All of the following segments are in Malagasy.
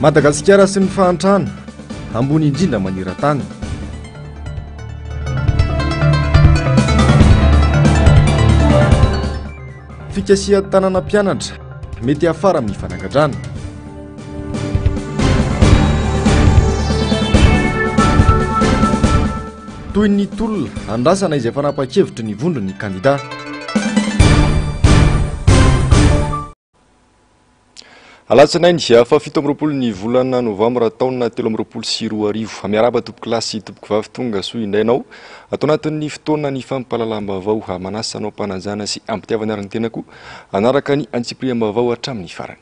Madagasikara sy ny fahantrana ambony indrindra manira-tany. Fikasia tanàna mpianatra mety afara amin'ny fanagadrana. Toy ny tolona andrasana izay fanapa-kevitry ny vondro ny kandida. Alatsinainy dia fafito amby roapolo ny volana novambra taona 2024 miaraba tompoko lasy tompoko vavy tonga soa indrainao atao anatin'ny fotoana ny fampahalalam-baovao manasanao mpanajana sy ampitiavana ary ny tenako anaraka ny antsipriam-baovao hatramin'ny farany.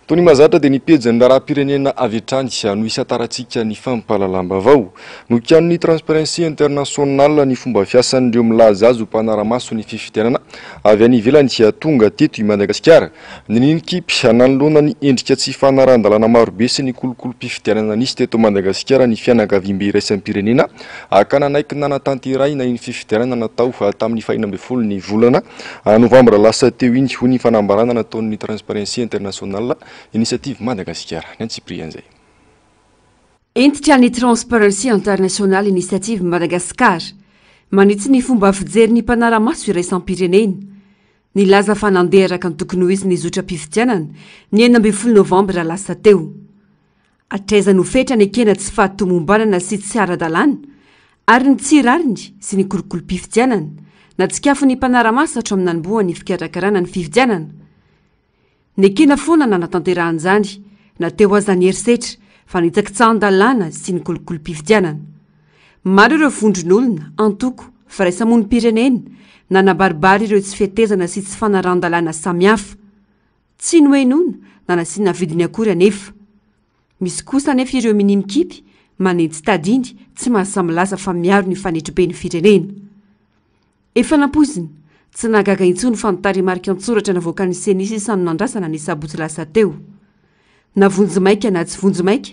Tony mazatra dia nipejy ny rahapirenena avy hatrany no isataratsika ny fampahalalam-baovao nokano ny Transparency International ny fomba fiasan'ireo milaza azy ho mpanaramaso ny fifidianana avy any ivelany dia tonga teto i Madagasikara ninikipy nanolona ny endrika tsy fanaran-dalàna marobe sy ny kolokolo-pifidianana nisy teto Madagasikara ny fianakaviam-be iraisam-pirenena ka nanaiky nanatanteraina ny fifidianana natao tamin'ny 12 ny volana novambra lasa teo iny ho ny fanambarana nataon'ny Transparency International Initiative Madagasikara Nantsiprianzay. Entitra ny Transparency International Initiative Madagasikara manitsy ny fomba fijery ny mpanaramaso iraisam-pirenena nilaza fa nandeharaka ny tokony ho izy ny zotra-pifidianana ny 12 novambra lasa teo. Atreza nofetra ny ekena tsy fahatomombanana sy tsy ara-dalàna ary ny tsirariny sy ny kolokolo-pifidianana natsikafo ny mpanaramaso hatro amin'ny nanombohan'ny fikarakarana ny fifidianana. Nekena foana nanatanterahan zany na teo azany herisetra fa nitsaky tsahan-dalàna sy ny kolokolo-pifidianana. Maro ireo vondron'olona antoko firaisamonim-pirenena nanabaribary ireo tsy fihetezana sy tsy fanaran-dalàna samihafa. Tsy noenona na nasiana vidiny akory anefa. Misy kosa anefa ireo minimikipy manentsy tadiny tsy mahasamilaza fa miaro ny fanetro-be ny firenena. Efa nampoziny tsy nagaga intsony fanontary-marika an-tsoratra navoaka ny senisy isany nandrasana ny sabotsy lasa teo. Na vonjimaika na tsy vonjimaika,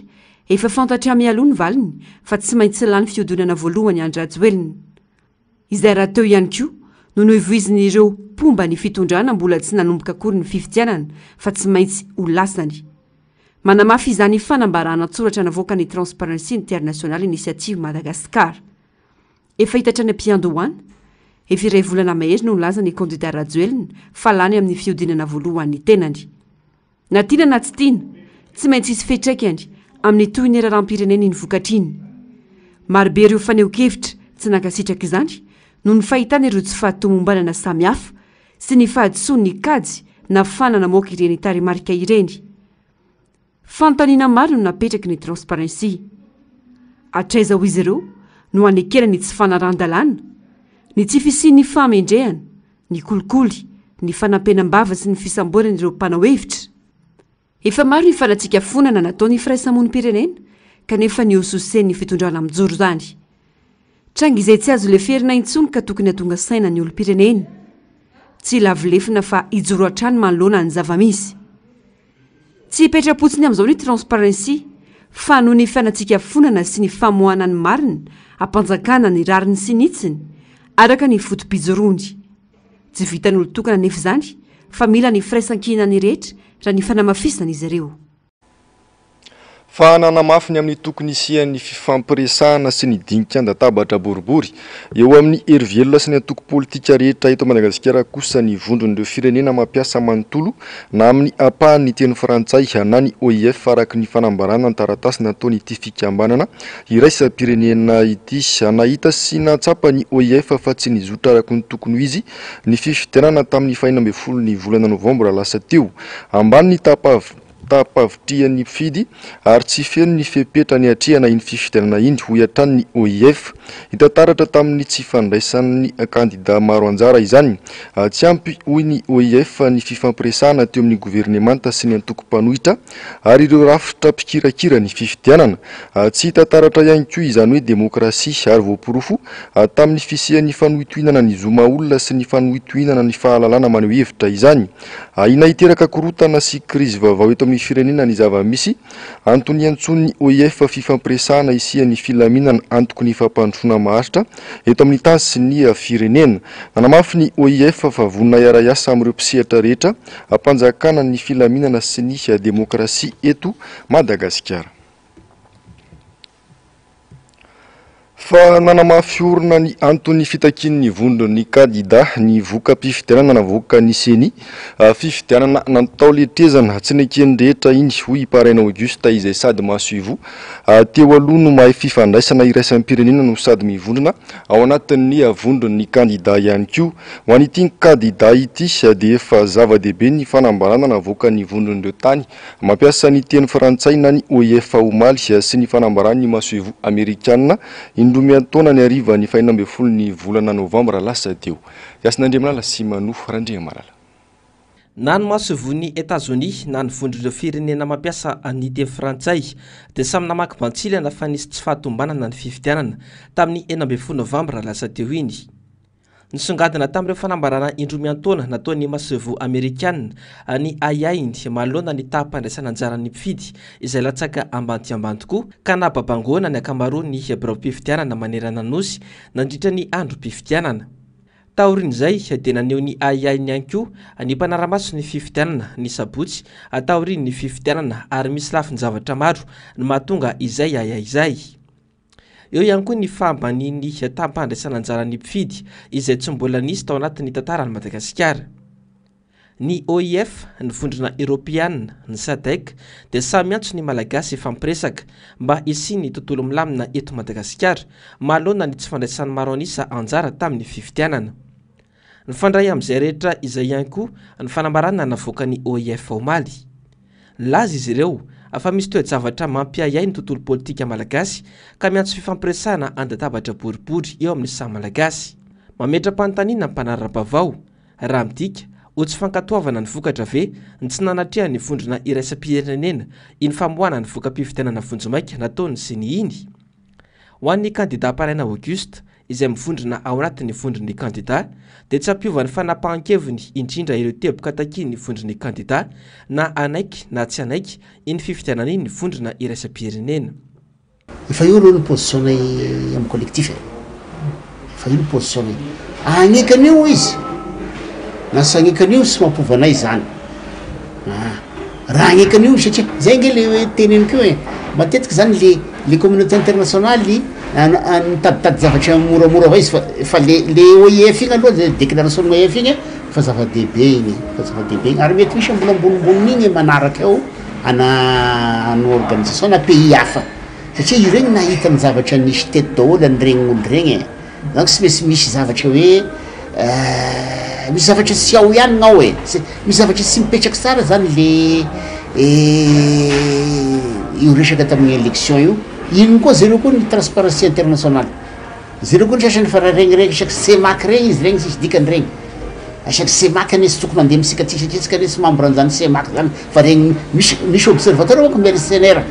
efa fantatra mialoha ny valiny fa tsy maintsy lany fiodonana voalohany andrajoeliny. Izay raha teo ihany koa no nohivoiziny ireo pomba ny fitondrana mbola tsy nanomboka akory ny fifidianana fa tsy maintsy ho lasany. Manamafy izany fanambarana an-tsoratra navoaka ny Transparency International Initiative Madagasikara. Efa hitatra ny ampiandohana efa iray volana mahery no nilaza ny kandida Rajoelina fa lany amin'ny fiodinana voalohany tenany. Na tiana na tsy tiana, tsy maintsy isy fetraikany amin'ny toy ny raharam-pirenena ny vokatriny. Marobe ireo faneho-kevitra tsy nankasitraka izany no ny fahitana ireo tsy fahatomombanana samihafa sy ny fahadisoan'ny kajy na fanana moka ireny tarimarika ireny. Fanontaniana maro no napetraky ny Transparency. Atraiza ho izy ireo no anekena ny tsy fanaran-dalàna, ny tsy fisian'ny famendrehana, ny kolikoly, ny fanampenam-bava sy ny fisamborana ireo mpanao hevitra. Efa maro ny fanatsika fonana nataon'ny firaisamonim-pirenena kanefa ny ososen'ny fitondrana mijoro zany. Tranga izay tsy azo leferina intsony ka tokony hatonga saina ny olom-pirenena. Tsy lavolefina fa ijoro hatrany manoloana ny zava-misy. Tsy hipetra-potsiny amin'izao ny Transparency fa noho ny fanatsika fonana sy ny famoahana ny marina, ampanjakana ny rariny sy nitsiny araka ny fotom-pijoroany. Tsy vitan'olo tokana nefa zany fa mila ny firaisan-kinany rehetra raha ny fanamafisana izy ireo. Fa nanamafy ny amin'ny tokony isian'ny fifampiresahana sy ny dinik'an-databatra boribory eo amin'ny herivelona sy ny antoko politika rehetra eto Madagasikara kosa ny vondron'ireo firenena mampiasa manontolo na amin'ny apahan'ny teny frantsay na ny OIF araka ny fanambarana ny taratasy nataony ity fikambanana iraisam-pirenena ity. Nahita sy natsapa ny OIF fa tsy nizotra araka ny tokony ho izy ny fifidianana tamin'ny 12 ny volana novambra lasa teo ambany ny tapavitrian'ny mpifidy ary tsy feno ny fepetra ny atrehana iny fifidianana iny ho iatran'ny ny OIF. Hitantaratra tamin'ny tsy fandraisan'ny kandida maro anjara izany. Tsy ampy hoy ny OIF ny fifampiresahana teo amin'ny governemanta sy ny antoko-panohitra ary ireo rafitra mpikirakira ny fifidianana. Tsy hitantaratra ihany koa izany hoe demokrasia ary voapirofo tamin'ny fisian'ny fanohitohinana ny zoma olona sy ny fanohitohinana ny fahalalana maneho hevitra izany. Ina hiteraka korotana sy krizy vaovao eto amin'ny ny firenena ny zava-misy antony antsony OIF fifampiresahana isian'ny filaminana antoko ny fampandrosoana maharitra eto amin'ny tany sy ny firenena. Nanamafy ny OIF fa vonona iara-iasa amin'ireo mpisehatra rehetra hampanjakana ny filaminana sy ny demokrasia eto Madagasikara. Fa nanamafy orina ny antony fitakin'ny vondron'ny kandida ny voka-pifidianana navoaka ny seni fifidianana natao letrezana tsy nekeny rehetra iny hoy Paraina Augusta izay sady mahasoivo teo aloha no mahay fifandraisana iraisam-pirenena no sady mivondrona ao anatin'ny vondron'ny kandida ihany koa. Ho an'ity kandida ity dia efa zava-dehibe ny fanambarana navoaka ny vondron'ireo tany mampiasa ny teny frantsay na ny OIF omaly sy ny fanambarana ny mahasoivo amerikanina miantaona ny ariva ny 12 ny volana novambra lasa teo. Yasin'Andriamalala sy Manoa Randriamalala. Na ny mahasoivon'ny États-Unis na ny vondron'ireo firenena mampiasa ny teny frantsay dia samy namaky bantsilana fa nisy tsy fahatombanana ny fifidianana tamin'ny 12 novambra lasa teo iny. Nisongadina tamin'ireo fanambarana indromiantaona nataon'ny mahasoivo amerikanina ny ayainy manoloana ny taham-pandraisana anjaran'ny mpifidy izay latsaka ambany tokoa ka nababangoana ny ankamaroany birao-pifidianana manerana nosy nandritra ny andro-pifidianana. Taorin'izay dia naneho ny ayainy ihany koa ny mpanaramaso ny fifidianana ny sabotsy taoriny ny fifidianana ary misy lafiny zavatra maro ny mahatonga izay ayay izay. Eo ihany koa ny fahambaniny taham-pandraisana anjaran'ny mpifidy izay tsy mbola nisy tao anatin'ny tantaran'i Madagasikara. Ny OIF, ny vondrona Europeanina, ny SADC dia samy antso ny malagasy fampiresaka mba hisiny ny tontolo milamina eto Madagasikara mahalona ny tsy fandraisany maro anisa anjara tamin'ny fifidianana. Ny fandray amin'izay rehetra izay ihany koa ny fanambarana navoaka ny OIF omaly. Laza izy ireo afa misy toe-javatra mampiayay ny tontolo politika malagasy ka miantso fifampiresahana andatabatra boribory eo amin'ny samy malagasy. Mametra-panontaniana ny mpanarabavao raha midika ho tsy fankatoavana ny vokatra ve ny tsy nanatrea ny vondrona iraisam-pirenena iny famohana ny voka-pifidianana vonjomaika nataony sy ny iny. Ho an'ny kandida Paraina Augusta izay mivondrona ao anatin'ny vondron'ny kandida dia tsy ampiovany fanapahan-keviny indrindra ireo teboka takin'ny vondron'ny kandida na anaiky na tsy anaiky iny fifidianana iny ny vondrona iraisam-pirenena. Efa io aloha ny positionné amin'ny collectif. Efa io ny positionné. Agnekan'io izy. Na sy agnekan'io sy mampiovanay zany. Raha agnekan'io satria zay nge le teneniko io matetika zany le communauté internationale mitaditady zavatra moramora avao izy fa le OIF igny aloha déclaration OIF igny fa zava-dehibe igny fa zava-dehibe igny ary mety misy mbola ambonimbony igny manaraka eo ana organisation na pays hafa satria io regny nahita ny zavatra nisy teto daholo anyregny olo regny donc sy maintsy misy zavatra hoe misy zavatra sy ao ihany gnao misy zavatra sy mipetraky tsara zany le io resaka tamin'ny élection io ino koa zereo koa ny transparency internationale zereo koa ny sasany fa raha regny chaque CEMAC regny izy regny sisy dikany regny chaque CEMAC anesy tokony mandeha misika ty satria tsika anesy membran'zany CEMAC zany fa regny misy observateur avao ko mercenaire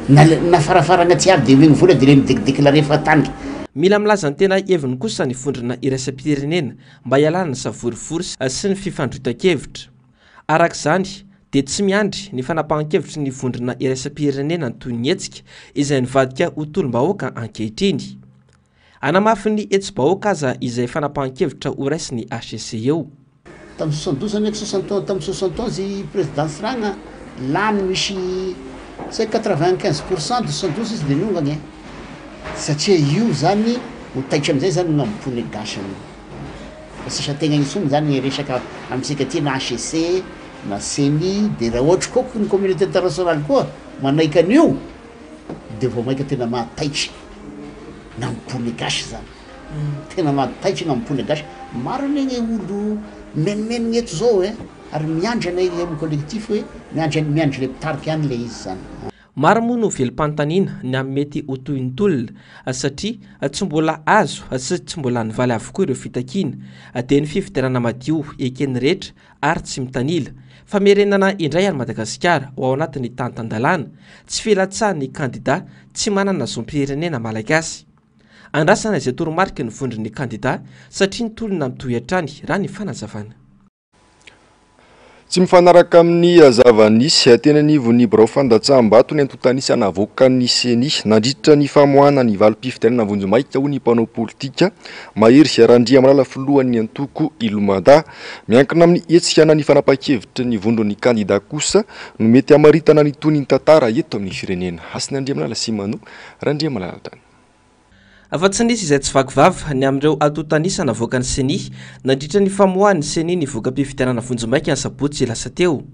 na farafaragna ty aby de megny vola de le midéclaré fa taniky. Mila milaza ny tena heviny kosa ny vondrona iraisam-pirenena mba hialana ny savorivory sy ny fifandroitan-kevitra. Arak'izany dia tsy miandry ny fanapahan-kevitry ny vondrona iraisam-pirenena toy ny hetsika izay nivadika ho tolom-bahoaka ankehitriny. Anamafy ny etsi-bahoaka aza izay fanapahan-kevitra ho raisy ny HCC eo. Tamin'ny 72 ndraiky 71 tamin'ny 71 présidence ragna lany misy 95% de 72 izy le niongagny satria io zany ho taitra amin'izay zany nampony gasany sasa tegna intsony zany resaka amintsika ty na HCC na CENI de raha ohatra koa ny communauté internationale koa manaika an'io de vao maika tena mahataitra nampony gasy zany tena mahataitra nampony gasy maro negny olo menimenigny eto zao ary miandry anay amin'ny collectif hoe miandry le mpitarika any le izy zany. Maro moa no velom-panontaniana ny amin'ny mety ho tohin'olona satria tsy mbola azo sy tsy mbola nivaly avokoa ireo fitakiana dia ny fifidianana madio ekeny rehetra ary tsy mitanila fa merenana indray any Madagasikara ho ao anatin'ny tany-tandalana tsy filatsahan'ny kandida tsy manana zom-pirenena malagasy. Andrasana izay toromarika ny vondron'ny kandida satria ny tolona mitohy hatrany raha ny fanazavana. Tsy mifanaraka amin'ny zava-nisy tena nivony Birao Fandatsaham-bato ny antotanisy anavoaka ny seny nandritra ny famoahana ny valim-pifidianana Vonjomaika ho ny mpanao politika mahery Ziarandria Amalala filohan'ny antoko Ilomada miankina amin'ny hetsika ny fanapa-kevitra ny vondron'ny kandida kosa no mety amaritana ny tony tantara eto amin'ny firenena. Hasina Andriamalala Simano, Randriamalala tany. Afa-tsy nisy izay tsy vakivava ny amin'ireo atotanisa navoaka ny seny nandritra ny famoahany seny ny voka-pifidianana Vonjomaika ny sabotsy lasa teo.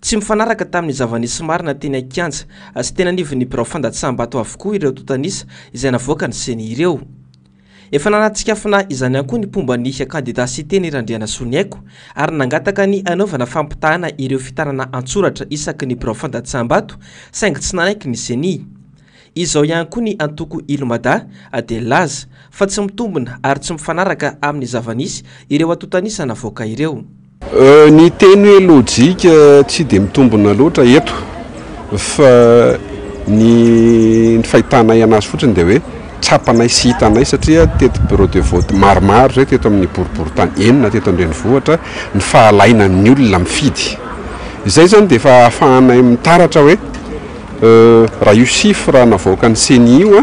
Tsy mifanaraka tamin'ny zava-nisy marina teny Akianja sy tena nivon'ny Birao Fandatsaham-bato avokoa ireo atotanisa izay navoaka ny seny ireo. Efa nanatsikafina izany ihany koa ny pomba ny kandida siteny Randriana Soniaiko ary nangataka ny anaovana fampitahana ireo fitarana antsoratra isaky ny Birao Fandatsaham-bato saingy tsy nanaiky ny seny. Izao ihany koa ny antoko Ilomada dia laza fa tsy mitombina ary tsy mifanaraka amin'ny zava-nisy ireo atotanisa navoaka ireo. Ny teny hoe lojika tsy dia mitombina loatra eto fa ny fahitana anazy fotsiny dia hoe tsapanay sy hitanay satria teto bureau de vote maromaro zay teto amin'ny boriboritany enina teto an-drenivohitra ny fahalaina ny olona mifidy. Izay zany dia efa ahafahanay mitaratra hoe raha io chiffre navoaka ny seny io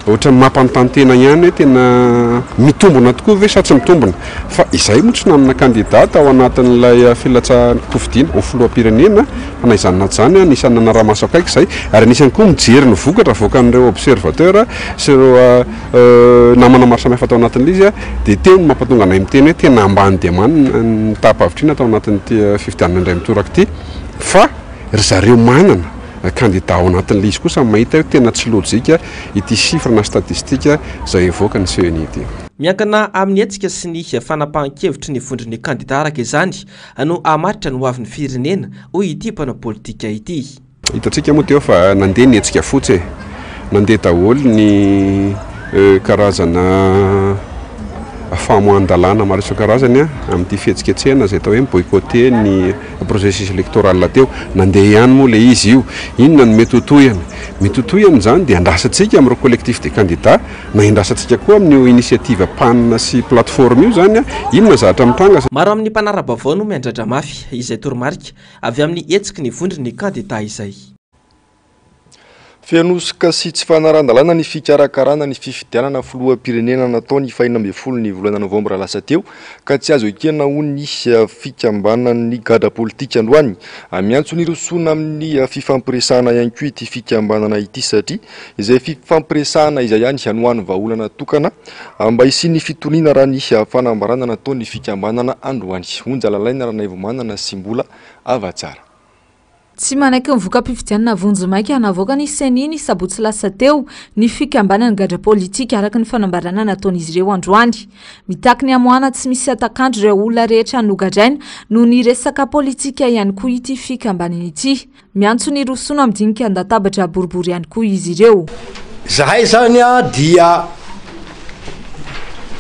ohatra ny mampanontany ihany hoe tena mitombona tokoa ve sa tsy mitombona fa izay moa tsy namina kandidata ao anatin'ilay filatsahana kofidiana ho filoham-pirenena fa na izany na zany anisany nanaramaso akaiky izay ary anisany koa mijery ny vokatra avoakan'ireo observateur sy ireo namana maro samihafa atao anatin'ilay izy dia teo ny mampatonga anay miteny hoe tena ambany dia ambany ny tapa-avitrina atao anatin'ity fifidianana indray mitoraka ity fa ry zareo manana kandida ao anatin'ilay izy kosa mahita hoe tena tsy lojika ity chiffre na statistika izay evoaka ny CNI ity. Miankina amin'ny hetsika sy ny fanapahan-kevitry ny vondron'ny kandida araka izany no hamaritra ny hoavin'ny firenena hoy ity mpanao politika ity. Hitantsika moa teo fa nandeha ny hetsika fotsy nandeha daholo ny karazana famoahan-dalàna maro isan-karazany amin'ity fihetsiketsehana izay atao hoe boycotté ny processus électoral teo nandeha ihany moa ilay izy io inona ny mety hotohany zany dia andrasantsika amin'ireo collectif des candidats na indrasantsika koa amin'ny initiative panina sy plateforme io zany inona zavatra mitranga. Maro amin'ny mpanara-baovao no miandrandra mafy izay toromarika avy amin'ny hetsiky ny vondron'ny kandida izay. Fianosika sy tsy fanaran-dalàna ny fikarakarana ny fifidianana filoham-pirenena natao ny 12 ny volana Novambra lasa teo ka tsy azo ekena ho ny fikambanan'ny gadra politika androany. Miantso ny rosoana amin'ny fifampiresahana ihany koa ity fikambanana ity satria izay fifampiresahana izay ihany hanohany vahaolana tokana mba hisian'ny fitoniana raha ny fanambarana natao ny fikambanana androany. Onja lalaina raha naivomanana sy mbola avatsara. Tsy manaiky ny voka-pifidianana Vonjomaika navoaka ny seny ny sabotsy lasa teo ny fikambanana gadra politika araka ny fanambarana nataon'izy ireo androany. Mitaky ny amoana tsy misy atakandro ireo olona rehetra nogadraina no ny resaka politika ihany koa ity fikambanana ity. Miantso ny rosoana midinika andatabatra boribory ihany koa izy ireo. Zahay zany dia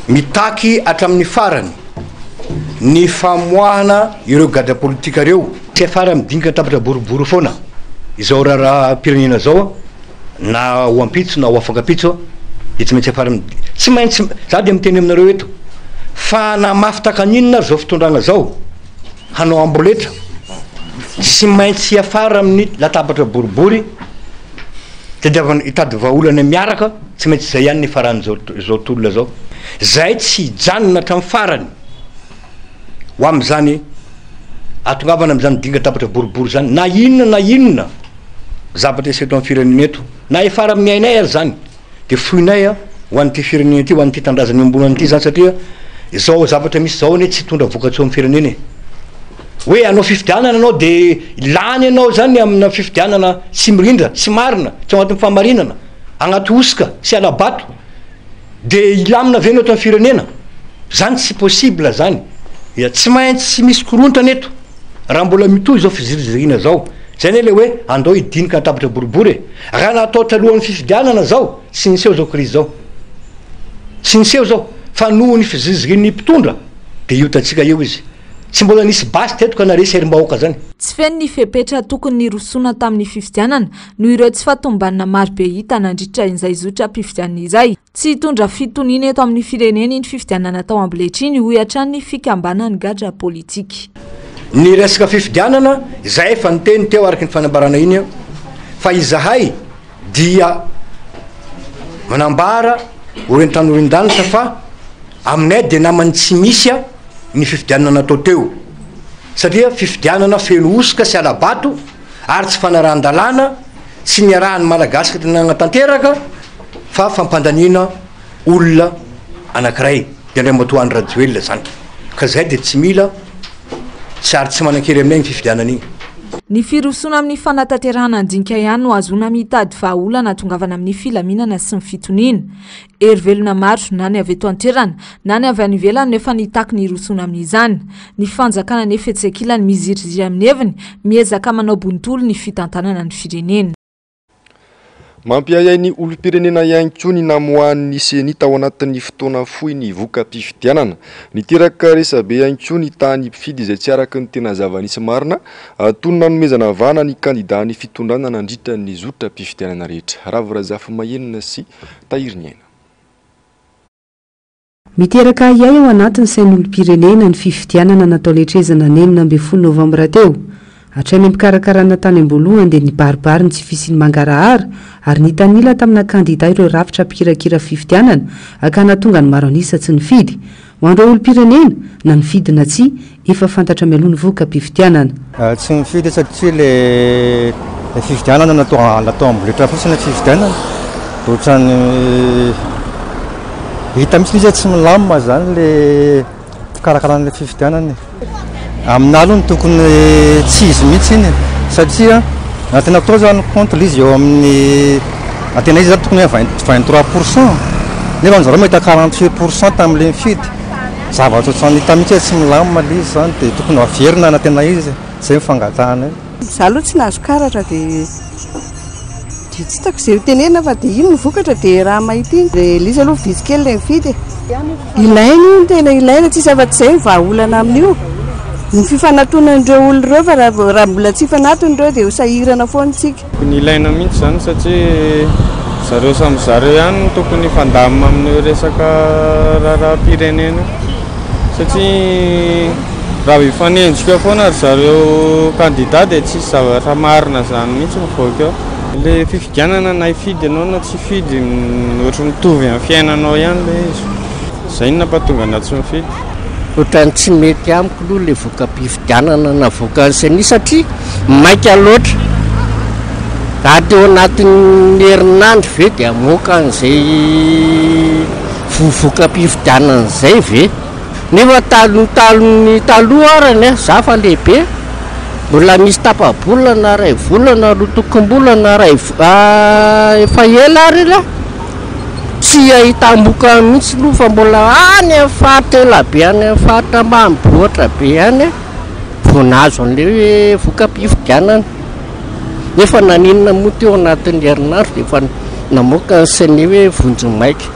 mitaky hatramin'ny farany ny famoahana ireo gadra politika ireo. Tsy afara midinika tabatra boribory foana izao raha pirenena zao na ho ampitso na ho afankapitso dia tsy maintsy afara tsy maintsy za dia miteny aminareo eto fa na mafy takaninona zao fitondrana zao hanao amboletra tsy maintsy afara amin'ny latabatra boribory hitady vahaolana miaraka tsy maintsy zay ihany ny faran'izao tolona zao zay tsy janona hatramin'ny farany ho amin'izany atongavana amin'izany dinga tabatra boribory zany na inona zavatra eseto amin'ny firenena eto na efara miainay ary zany dia foinay ho an'ity firenena ity ho an'ity tandrazany ambonany ity zany satria izao zavatra misy zao ne tsy tondra vokatsoa amin'ny firenena hoe anao fifidianana anao dia lany ianao zany amina fifidianana tsy mirindra tsy marina tsy ao anatin'ny fahamarinana agnaty osika sy alabato dia ilamina avy eny eto amin'ny firenena zany tsy possible zany tsy maintsy misy korontana eto raha mbola mitohy zao fizirizirina zao zay ne le hoe andao hidinika tabatra boribory raha natao talohan'ny fifidianana zao tsy niseho zao krizy zao tsy niseho zao fa noho ny fiziriziriny mpitondra dia io tatsika eo izy tsy mbola nisy basy teto ka naresy herim-bahoaka zany. Tsy feno ny fepetra tokony ny rosoana tamin'ny fifidianana noho ireo tsy fatombanina marobe hita nandritra izay zotra mpifidianana izay. Tsy hitondra fitoniana eto amin'ny firenena ny fifidianana tao amboletriny hoy hatrany ny fikambanany gadra politika. ny resaka fifidianana zay efa nyteny teo araky ny fanambarana iny fa izahay dia manambara orentranorin-danitra fa aminay de namany tsy misy a ny fifidianana natao teo satria fifidianana feno osika sy alabato ary tsy fanarahan-dalàna tsy niarahany malagasy nagnatanteraka fa fampandanina olona anankiray de andray matoany radioelona zany ka zay de tsy mila tsy ary tsy manan-kery aminay ny fifidianana igny. Ny firosona amin'ny fanatanterahana andinika ihany no azona mitady vahaolana tongavana amin'ny filaminana sy ny fitoniana. Erivelona maro na ny avy eto an-toerana na ny avy any ivelany nefa nitaky ny rosona amin'izany. Ny fanjakana ny Fetsekila ny miziriziry amin'ny heviny miezaka manao bontolo ny fitantanana ny firenena. Mampiayay ny olom-pirenena ihany koa ny namohan'ny CENI tao anatin'ny fotoana fohy ny voka-pifidianana. Niteraka resabe ihany koa ny tany mpifidy izay tsy araka ny tena zava-nisy marina toy ny nanomezana vahana ny kandida ny fitondrana nandritra ny zotra-pifidianana rehetra. Ravirazafy Mahenina sy Tahiriny Aina. Miteraka iay ao anatin'ny sain'olom-pirenena ny fifidianana natao letrezana ny 10 Novambra teo. Hatrany mpikarakarana tany am-boalohany dia nibaribary ny tsy fisiny mangarahara ary nitanila tamina kandida ireo rafitra mpikirakira fifidianana ka nahatonga ny maro anisa tsy nifidy. Ho andreo olom-pirenena na nifidy na tsy efa fantatra mialoha ny voka-pifidianana. Tsy mifidy satria le fifidianana natao amboletra fotsiny fifidianana ohatrany hita misy izy tsy milamina zany le fikarakarana le fifidianana. Aminalo ny tokony tsy izy mihitsy iny satria tena atao zany contre izy eo amin'ny tena izy zany tokony 23% nefa anjareo mahita 48% tamin'ile mifidy zavatra ohatrany hita mihitsy tsy milamina le izy zany dia tokony averina na tena izy zay mifangatahana. Za aloha tsy nahazo karatra dia tsy hitako izay tenena fa dia ino mivokatra dia raha mahita iny dia lizy aloha vizikely le mifidy ilainy iny tena ilaina tsisy afa-tsy zay vahaolana amin'io. Ny fifanatoanan'ireo olona ireo fa raha mbola tsy fanatony ireo dia ho sahirana foana tsika. Tokony ilaina mihitsy zany satria zareo samy zareo ihany tokony fandamina amin'ny resaka raharaham-pirenena satria raha hifanenjika foana ary zareo kandida dia tsisy zavatra marina zany mihitsy mivoaka eo. Le fifidianana na hifidy ianao na tsy fidy ohatra mitovy amin'ny fiainanao ihany le izy. Zay no nampahatonga na tsy mifidy. Ohatrany tsy mety amiko aloha le voka-pifidianana na voka CENI satria maika loatra. Raha teo anatin'ny herinandro ve dia amoaka an'izay voka-pifidianana zay ve. Nefa talony taloha arany za fa lehibe mbola misy tapa-bolana ray volana roa tokom-bolana ray efa ela ary la tsy ahita-moka mihitsy aloha fa mbola any amin'ny faritra elabe any amin'ny faritra ambanivohitra be any vonazo an'ilay hoe voka-pifidianana. Nefa naninona moa teo anatin'ny herinandro dia efa namoaka ny CENI hoe vonjy-maika.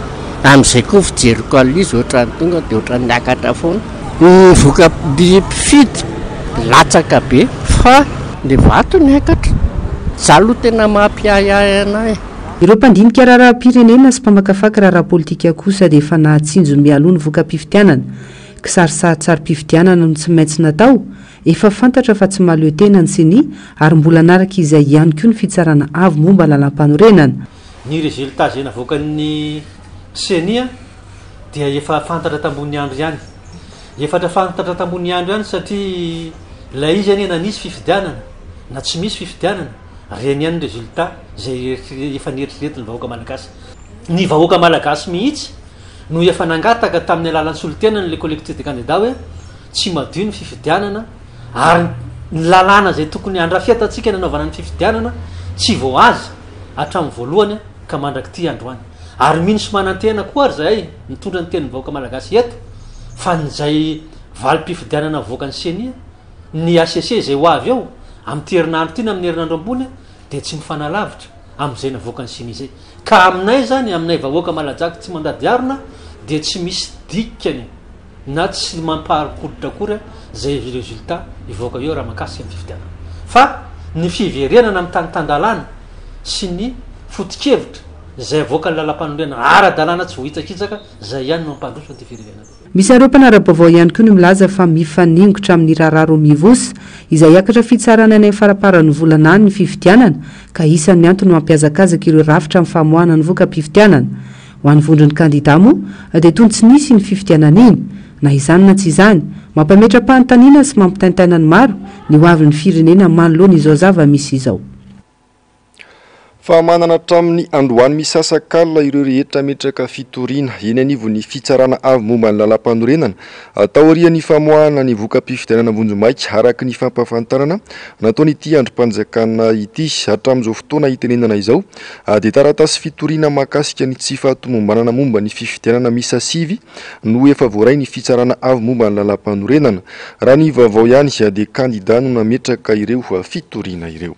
Amin'izay koa fijeriko alizy ohatrany tonga dia ohatrany niakatra foana. Ny voka-mpifidy latsaka be fa le vato niakatra. Za aloha tena mampiahiahy anahy. Ireo mpandinika raharaham-pirenena sy mpamakafaka raharaha politika kosa dia efa nahatsinjo mialoha ny voka-pifidianana. Kisarisary-pifidianana no tsy maintsy natao, efa fantatra fa tsy mahaleo tena ny CENI ary mbola naraka izay ihany koa ny fitsarana avo momba lalam-panorenana. Ny résultat zay navoakan'ny CENI dia efa fantatra tambony andro ihany. Efatra fantatra tambony andro ihany satria ilay izy any na nisy fifidianana na tsy misy fifidianana reny ihany résultat zay efa nieritreretin'ny vahoaka malagasy. Ny vahoaka malagasy mihitsy no efa nangataka tamin'ny alalan'ny solotenany le collectivité de candidat hoe tsy madio ny fifidianana ary ny lalàna zay tokony andrafiatantsika nanaovana ny fifidianana tsy voazy hatramin'ny voalohany ka mandrak'ity androany. Ary mino sy manantena koa ary zay mitondra ny tenin'ny vahoaka malagasy eto fa nyzay valim-pifidianana voakany CENI ny ACC zay ho avy eo amin'ny herinandro ty na amin'ny herinandro ambony dia tsy mifanalavitra amin'izay navoakany CENI zay. Ka aminay zany aminay vahoaka malajaky tsy mandady arina dia tsy misy dikany na tsy mampaharikoditra akory zay résultat ivoaka eo raha mahakasika ny fifidianana. Fa ny fiverenana amin'ny tany tandalàna sy ny foto-kevitra zay avoaka ny lalam-panondrena ara-dalàna tsy vohitsakitsaka zay ihany no ampandroso ty firenena. Misy areo mpanara-baovao ihany koa no milaza fa mifaningotra amin'ny raharaha Romivosa izay akatra fitsarana any faraparan'ny volana any ny fifidianana ka isan'ny antony mampiazakazaka ireo rafitra amin'ny famoahana ny voka-pifidianana. Ho an'ny vondron'ny kandida moa dia tony tsy nisy ny fifidianana iny na izany na tsy izany mampimetra-panontaniana sy mampitaintaina ny maro ny hoavin'ny firenena manoloana izao zava-misy izao. Fa manana hatramin'ny androany misasak'alina ireo rehetra metraka fitoriana eny anivon'ny fitsarana avy momba ny lalam-panorenana atao aorian'ny famoahana ny voka-pifidianana vonjomaika araky ny fampahafantarana nataon'ity androm-panjakana ity hatramin'izao fotoana hitenenana izao dia taratasy fitoriana mahakasika ny tsy fahatomombanana momba ny fifidianana misasivy no efa voaray ny fitsarana avy momba ny lalam-panorenana raha ny vaovao ihany dia kandida no nametraka ireo fitoriana ireo.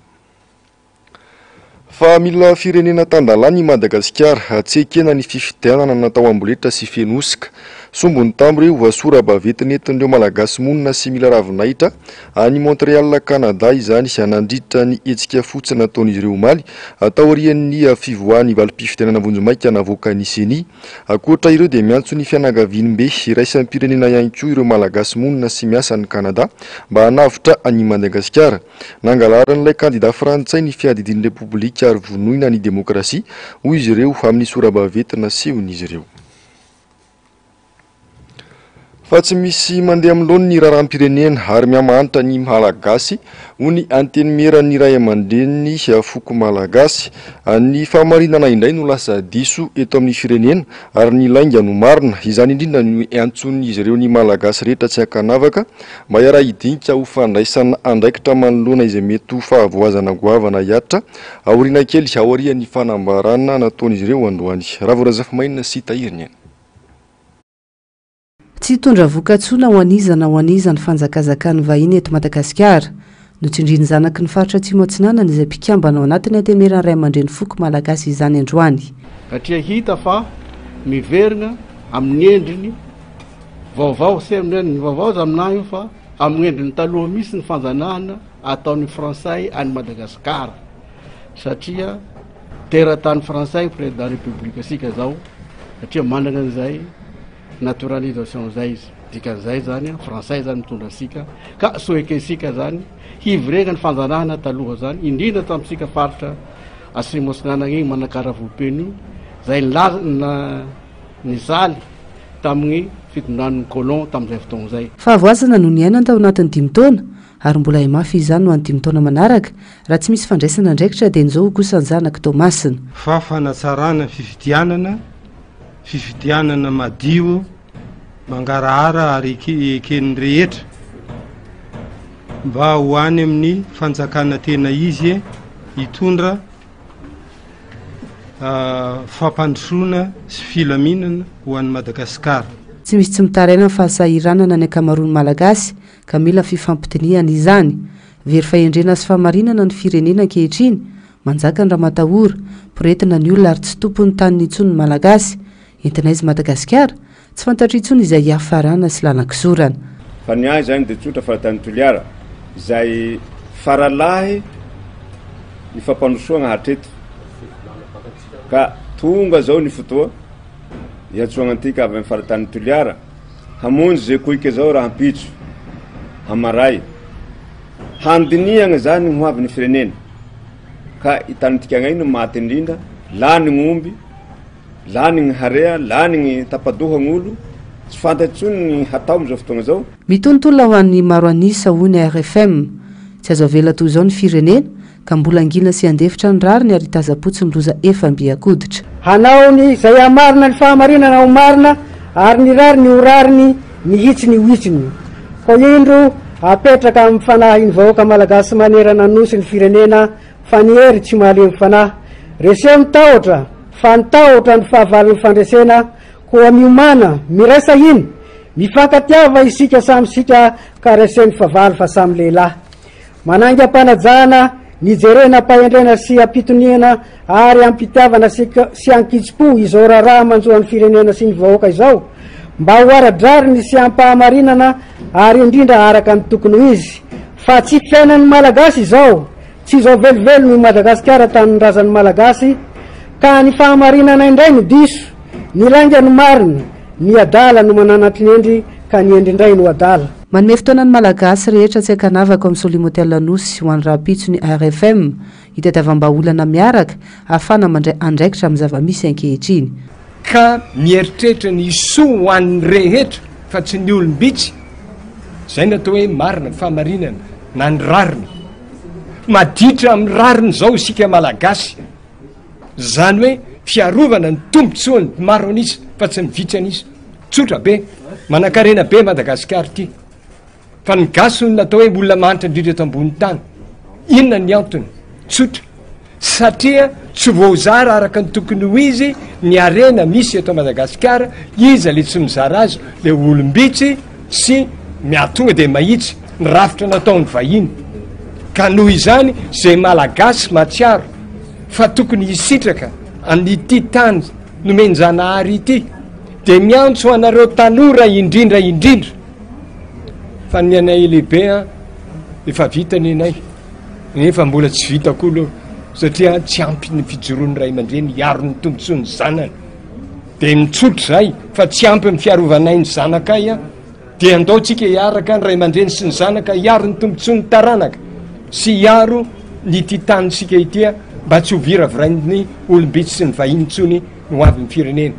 Fa mila firenena tandalany Madagasikara tsy ekena ny fifidianana natao amboletra sy fenosika. Sombony tamireo voasora bavetiny entin'ireo malagasy monina sy mila ravinahitra any Montréal Canada izany nandritra ny hetsika fotsiny nataon'izy ireo omaly atao aorian'ny fivoahan'ny valim-pifidianana vonjomaika navoaka ny CENI. Ankoatra ireo dia miantso ny fianakavian'be iraisan'ny pirenena ihany koa ireo malagasy monina sy miasa ny Canada mba hanavitra any Madagasikara. Nangalaran'ilay kandida frantsay ny fiadidin'ny repoblika ary vonoina ny demokrasia hoy izy ireo amin'ny sora-bavetina nasehon'izy ireo. Fa tsy misy mandeha amin'loany ny raharam-pirenena ary mihamanitra ny malagasy ho ny antenimiran'ny ray aman-dreny foko malagasy. Ny fahamarinana indray no lasa diso eto amin'ny firenena ary ny lainga no marina izany indrindra no antson'izy ireo ny malagasy rehetra tsy ankanavaka mba hiara hidinika ho fandraisana andraikitra manoloana izay mety ho fahavoazana goavana hiatra aoriana kely aorian'ny fanambarana nataon'izy ireo androany. Ravorazafy-mainina sy tahiriny. Tsy hitondra voka-tsoa ho anizana ny fanjakazakany vahiny eto Madagasikara no tsindriny zanaky ny faritra atsimo atsinanana izay mpikambana ao anatiny antemerany ray aman-dreny foko malagasy izany androany. Satria hita fa miverina amin'ny endriny vaovao sy amin'ny vaovao zaminahy io fa amin'ny endriny taloha misy ny fanjanahana ataon'ny Fransay any Madagasikara satria teratany Fransay président république sika zao satria manana an'izay naturalisation zay izy dikan'izay zany Fransay zany mitondra sika ka soekesika zany hivrena ny fanjanahana taloha zany indrindra tamintsika faritra asimosonana igny manakara vopeny zay nizaly tamin'ny fitondran'ny colon tamin'izay fotoana zay. Fahavoazana no niainana tao anatin'ny 5 taona ary mbola mafy izany no any 5 taona manaraka raha tsy misy fandraisana andraikitra dia nizao kosa ny zanaka Tomasina. Fa fanatsarana fifidianana madio mangarahara ary eken'ny rehetra mba ho any amin'ny fanjakana tena izy hitondra fampandrosoana sy filaminana ho an'ny Madagasikara. Tsy misy tsy mitaraina ny fahasahiranana ny akamaroany malagasy ka mila fifampitiniana izany very fahendrena sy fahamarinana ny firenena ankehitriny manjaka ny ramatahora poretina ny olona ary tsy tompony tany intsony malagasy entina izy Madagasikara tsy fantatry intsony izay hiafarana sy lanakisorana. Fa ny ahy zany dia tsotra faratany toliara izay faralahy ny fampandrosoana hatreto ka tonga zao ny fotoa hiatsoana antika avy amin'ny faratany toliara hamonjy zay koike zao raha hampitso hamaray handiniana zany ny hoavy ny firenena ka hitanitika agnaino maty indrindra lany ng'omby lany ny harea lany ny tapadohan'olo tsy fantatsony ny hatao am'izao fotoana zao. Mitontolona ho an'ny maro anisa hoy ny RFM tsy azo avela toy izao ny firenena ka mbola angina sy andefitra ny rariny ary tazapotsy ny loza efambiakoditra. Hanao ny zay amarina ny fahamarinana ho marina ary ny rariny ho rariny ny hitsiny ho hitsiny. Ko indro apetraka amin'ny fanahy ny vahoaka malagasy manerana nosy ny firenena fa ny hery tsy mahalemy fanahy. Reseho mitahotra fa nitahotra ny fahavaliny fandresena koa miomana mirasa iny mifankatiava isika samysika ka resen'ny fahavaly fa samy lehilahy. Manangy ampanajana nijerena pahendrena sy ampitoniana ary ampitiavana sy ankitspo izao raharaha manjoan'ny firenena sy ny vahoaka izao mba ho aradrariny sy ampahamarinana ary indrindra araka ny tokony ho izy fa tsy fiainan'ny malagasy izao tsy izao velivelo ny Madagasikara tamin'ny razan'ny malagasy ka ny fahamarinana indray no diso ny langa no marina ny adala no mananatiny endry ka ny endry indray no adala. Manome fotoana ny malagasy rehetra tsy ankanavaka amin'ny Solimotel Lanosy ho an'ny rapitso ny RFM hitadiavam-baolana miaraka ahafana mandray andraikitra amin'ny zava-misy ankehitriny. Ka mieritreritra ny isoa ho an'ny rehetra fa tsy ny olombitsy zay natao hoe marina fahamarinana na ny rariny maditra amin'ny rariny zao isika malagasy zany hoe fiarovana ny tombontsoany maro anisa fa tsy mivitsy anisa tsotra be manan-karena be Madagasikara ty fa ny gasony natao hoe olona manitra indrindra eto ambony tany. Inona ny antony? Tsotra satria tsy voazara araka ny tokony ho izy ny arena misy eto Madagasikara izy le tsy mizara azy le olombitsy sy miatonga de mahitsy ny rafitra nataony vahiny ka noho izany zay malagasy matsiaro fa tokony hisitraka an'ity tany nomenjanahary ity de miantso ho anareo tanora indrindra fa ny anay lehibe efa vitany anay nefa mbola tsy vita koa lo satria tsy ampy ny fijoroan'ny ray aman-dreny hiaro ny tombontsoa ny zanany de mitsotra zay fa tsy ampy ny fiarovanay ny zanakay de andaotsika hiaraka ny ray aman-dreny sy ny zanaka hiaro ny tombontsoa ny taranaka sy hiaro ny ty tanysika itya mba tsy ho viravirainy olombitsy sy ny vahinitsony no avy ny firenena.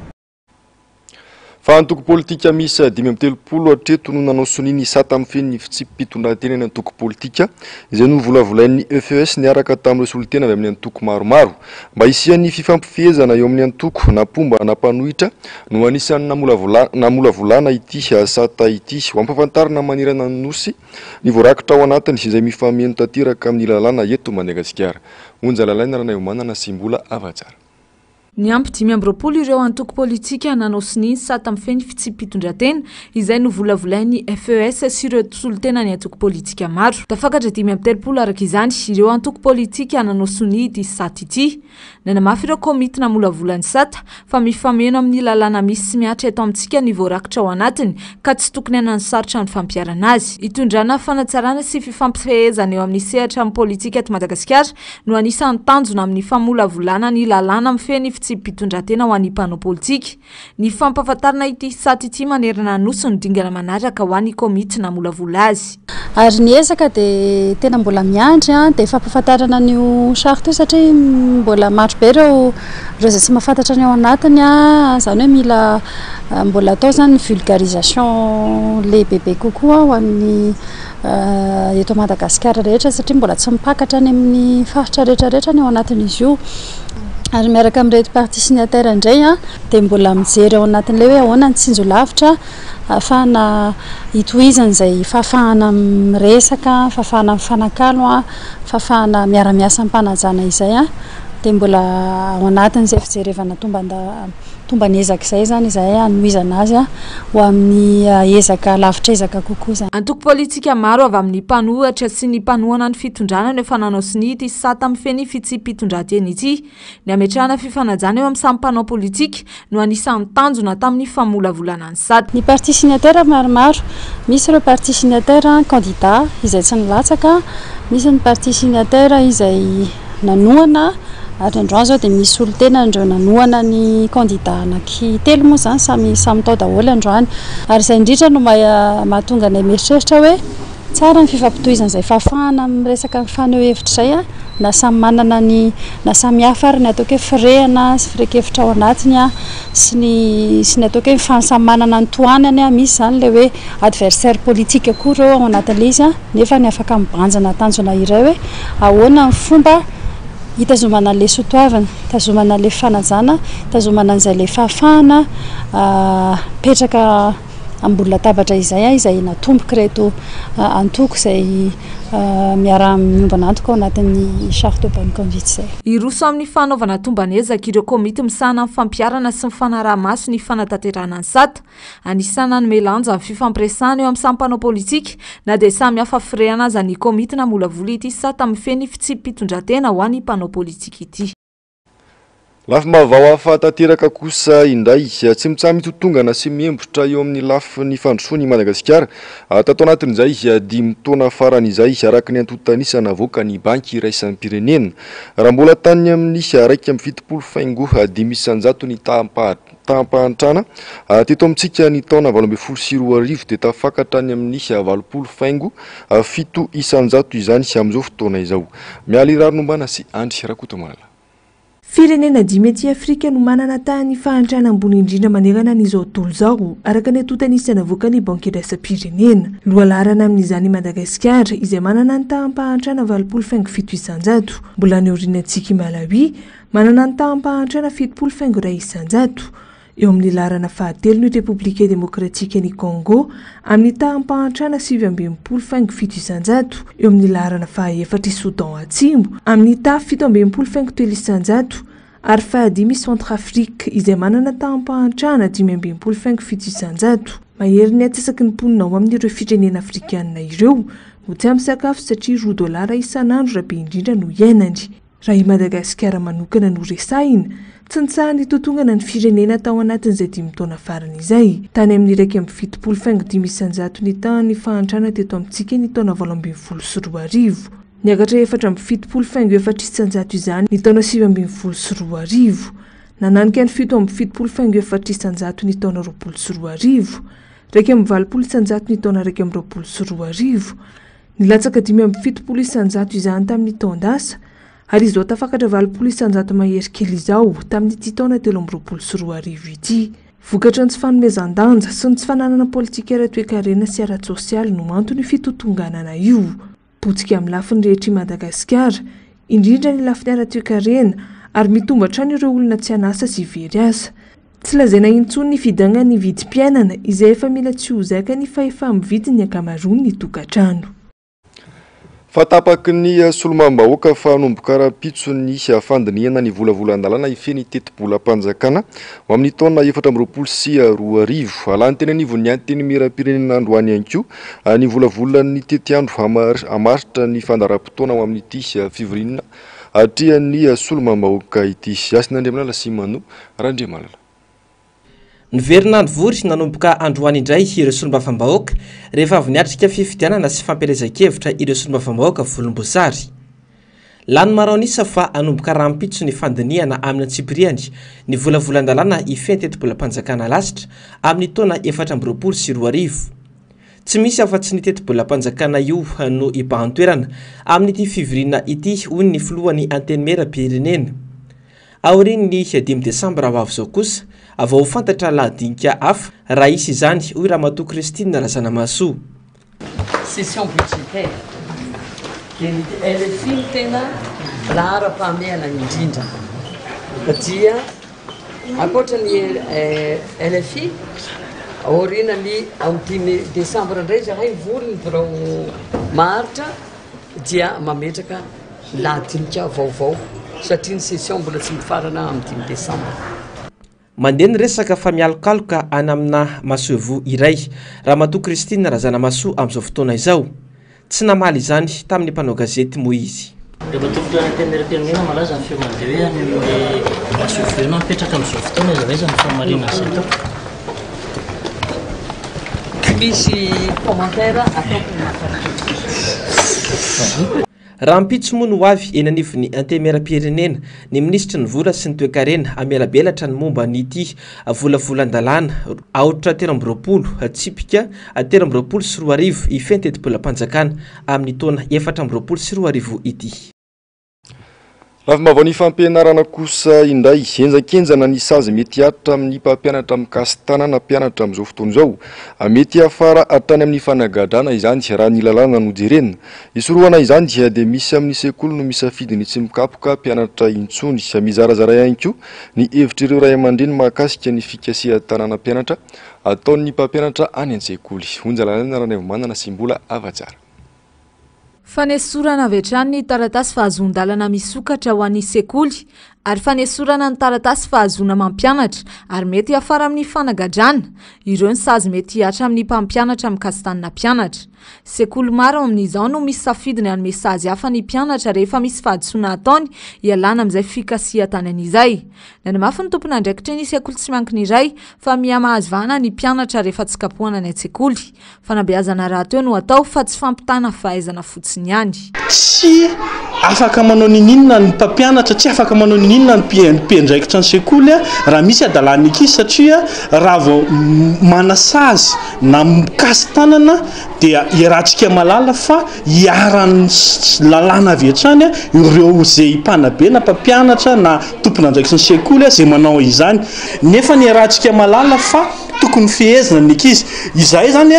Fa antoko politika misy 5 hatreto no nanao soniny isata amin'ny feny fitsipitondran-tenany antoko politika izay no volavolain'ny FES niaraka tamin'ireo solitena avy amin'ny antoko maromaro mba hisian'ny fifampifehezana eo amin'ny antoko na pomba na mpanohitra no anisan'ny namolavolana ity sata ity ho ampafantarina manirana ny nosy ny voarakitra ao anatiny izay mifameno tanteraka amin'ny lalàna eto Madagasikara. Onja lalaina ranay omanana sy mbola avatsara. Ny ampy 5 ireo antoko politika nanao sininy sata amin'ny feny fitsipitondran-tena izay no volavolain'ny FES sy ireo solitena ny antoko politika maro. Tafakatra 13 araka izany ireo antoko politika nanao sonidy sata ity. Nanamafy ireo komity namolavolany sata fa mifameno amin'ny lalàna misy sy miatra eto amintsika ny voarakitra ao anatiny ka tsy tokony hanansarotra ny fampiarana azy. Hitondrana fanatsarana sy fifampifehezana eo amin'ny sehatra amin'ny politika eto Madagasikara no anisan'ny tanjona amin'ny famolavolana ny lalàna amin'ny feny fitsipitondran-tena ho an'ny mpanao politika. Ny fampafantarana ity sata ity manerana nosy ny dingana manaraka ho an'ny komity namolavola azy. Ary ny esaka de tena mbola miandry de fampafantarana ny sarto satria mbola maro be ireo zay tsy mahafantatra ny ao anatiny zany hoe mila mbola atao zany vulgarisation lehibe kokoa ho an'ny eto Madagasikara rehetra satria mbola tsy mipakatra any amin'ny faritra rehetrarehetra ny ao anatin'izy io. Ary miaraka amin'ireo partie signataire indray de mbola mijery ao anatin'ilay hoe ahoana ny tsinjolavitra ahafahana hitohizana izay fahafahana miresaka, fahafahana mifanakalo, fahafahana miara-miasa ampanajana izay de mbola ao anatin'izay fijerevana tombany ezaka izay zany izay anohizana azy ho amin'ny ezaka lavitra ezaka kokoa zany. Antoko politika maro avy amin'ny mpanohatra sy ny mpanohana ny fitondrana no efa nanao sinity sata amin'ny feny fitsipitondran-tena ity. Ny ametrahana fifanajana eo amin'ny samy mpanao politika no anisan'ny tanjona tamin'ny famolavolana ny sata. Ny partie signataire maromaro, misy ireo partie signataire candidat izay tsy nilatsaka, misy ny partie signataire izay nanohana ary androany zao de misy olo tena andreo nanohana ny candidat anaky 3 moa zany samy tao daholo androany. Ary izay indrindra no mahatonga anay mieritreritra hoe tsara ny fifampitohizana izay fahafahana miresaka faneho hevitra zay na samy manana na samy hafa ary ny atao hoe firehana sy fireke-hevitra ao anatiny sy ny atao hoe samy manana ny tohanany misy zany le hoe adversaire politique koa reo ao anatin'le izy nefa ny afaka mibanjana tanjona iray hoe ahoana ny fomba hitazomana le sotoavana, hitazomana le fanajana, hitazomana an'izay le fahafahana petraka ambony latabatra izay natomboka reto antoko izay miara miombana antoka ao anatin'ny charte de bonne conduite zay. Iroso amin'ny fanaovana tombana ezaka ireo komity misahana amin'ny fampiarana sy ny fanaraha-maso ny fanatanterahana ny sata. Anisana ny melanja amin'ny fifampiresahana eo amin'ny samy mpanao politika na dia samy hafa firehana aza ny komity namolavola ity sata amin'ny feny fitsipitondran-tena ho an'ny mpanao politika ity. Lafim-baovao hafa tanteraka kosa indray tsy mitsaha mitotongana sy miembotra eo amin'ny lafiny fandrosoany Madagasikara tato anatin'izay 5 taona farany izay araka ny antotanisana avoaka ny banky iraisan'ny pirenena raha mbola tany amin'ny 1.70 faingo 500 ny tahampahantrana teto amintsika ny taona 2012 dia tafakatra ny amin'ny 80 faingo 7 isanjato izany amin'izao fotoana izao. Mialy ranombana sy Andry Rakotomala. Firenena 10 ety Afrika no manana tahany fahantrana ambony indrindra manerana n'izao tontolo izao araka ny antotanisana avoaka ny banky iraisam-pirenena. Lohalarana amin'izany Madagasikara izay manana ny taham-pahantrana 80.7 isanjato. Mbola ny aorianantsika Malawi manana ny taham-pahantrana 70.2 isanjato. Eo amin'ny larana fahatelo ny Republika Demokratika ny Congo amin'ny taham-pahantrana 7.7 isanjato. Eo amin'ny larana fahaefatra Sudan Atsimo amin'ny taha 7.3 isanjato ary fahadimy Centrafrique izay manana taham-pahantrana 5.7 isanjato. Mahery ny atsasaky ny mponina ao amin'ireo firenena afrikanina ireo no tsy ampy sakafo satria $2 isanandro rabe indrindra no iainany. Raha i Madagasikara manokana no resahina tsy nitsahany totongana ny firenena tao anatin'izay 5 taona farany izay. Tany amin'ny 1.7.5 isanjato ny tahany fahantrana teto amintsika ny taona 2012. Niakatra 4.7.4 isanjato izany ny taona 2012. Nananika ny 7.7.4 isanjato ny taona 2012. 2.7 isanjato ny taona 2012. Nilatsaka 5.7 isanjato izany tamin'ny taondasa ary izao tafakatra 20 isanjato mahery kely izao tamin'ny ity taona 2012 ity. Vokatra ny tsy fanomezan-danja sy ny tsy fananana politika ara-toekarena sy ara-tsosialy no antony fitotonganana io. Potsika amin'ny lafiny rehetra i Madagasikara, indrindra ny lafiny ara-toekarena ary mitombatra ny ireo olona tsy anasa sy very asa. Tsy lazaina intsony ny fidanga ny vidim-piainana izay efa mila tsy ho zaika ny fahefa mividy ny ankamaroany ny tokantrano. Fatapaky ny solomam-bahoaka fa hanomboka rapitso ny fandiniana ny volavolan-dalàna ifeny teti-bolam-panjakana ho amin'ny taona 2020 sy 2020. Alany teny anivo ny anteny miram-pirenena androany ihany koa ny volavolan'ny tety andro hamaritra ny fandaram-potoana ho amin'ity fivoriana atrian'ny solomam-bahoaka ity. Asin'Andriamalala sy Mano Randriamalala. Ny verinandro vory nanomboka androany indray ireo solombavambahoaka rehefa avy niatrika fifidianana sy fampielezan-kevitra ireo solombavambahoaka volomboasary. Lany maraonisa fa anomboka rahampitso ny fandiniana amin'ny antsipiriany ny volavolan-dalàna ifeny teti-bolam-panjakana lasitra amin'ny taona 2020 sy 2020. Tsy misy afa-tsy ny teti-bolam-panjakana io no ibahan-toerana amin'ity fivoriana ity hoy ny filohan'ny anteny meram-pirenena. Aoriny ny 5 Desambra avy zao kosa avao fantatra lahadinika hafa raha isy izany hoy Ramatoa Christine Razanamasoa. Session budgétaire. LFI no tena lahara-pahameana indrindra. Dia ankoatra ny LFI aorina ny amin'ny 5 Desambra indray rahay vory ny birao maharitra dia mametraka lahadinika vaovao satria ny session mbola tsy mifarana amin'ny 5 Desambra. Mandeha ny resaka fa mialokaloka any amina masoevo iray Ramatoa Christine Razanamasoa amin'izao fotoana izao. Tsy namaly izany tamin'ny mpanao gazety Moizy. Tokotra anteny meram-pirenena malaza ny feomandeha amin'ny masoevo io mipetraka amin'izao fotoana izy avaizany famarina izay. Misy commentaire ataoko Rahampitso moa no avy eny anivon'ny anteny meram-pirenena ny minisitry ny vola sy ny toe-karena amelabelatra ny momba n'ity volavolan-dalàna aoritra 13 tsipika 13 sy 2020 ifeny teti-bolam-panjakana amin'ny taona 2020 sy 2020 ity. Lafim-baovao ny fampianarana kosa indray enjakenjana ny sazy mety hatra amin'ny mpampianatra mikasitanana mpianatra amin'izao fotoana izao mety afara hatrany amin'ny fanagadrana izany raha ny lalàna no jerena. Isorohana izany dia misy amin'ny sekoly no misafidiny tsy mikapoka mpianatra intsony mizarazara ihany koa ny hevitra ireo ray aman-dreny mahakasika ny fikasihan-tanana mpianatra ataon'ny mpampianatra any an-tsekoly. Onjalalana Ranaivomanana sy mbola avatsara. Fanesorana avy hatrany ny taratasy fahazon-dalana misokatra ho an'ny sekoly ary fanesorana ny taratasy fahazona mampianatra ary mety afara amin'ny fanagadrana ireo ny sazy mety hiatra amin'ny mpampianatra mikasitanina mpianatra sekoly maro amin'izao no misy safidiny any mesazy hafa ny mpianatra rehefa misy fahadisoana ataony ialana amin'izay fikasiatanany izay na ny mafy ny tompona andraikitra ny sekoly tsy miankina iray fa mihamahazivana ny mpianatra rehefa tsy kapohana ny an-tsekoly fanabeazana raha teo no atao fa tsy fampitana fahaizana fotsiny ihany tsy afaka manao ninina ny mpampianatra tsy afaka manao ninina ny mpiandraikitra ny sekoly raha misy adalany ekizy satria raha vao manasazy na mikasy tanana dia irahantsika malala fa hiarany lalàna avy hatrany ireo zay mpanabe na mpampianatra na tompona andraikitra ny sekoly zay manao izany nefa ny irahantsika malala fa tokony fihezina ny ekizy izay zany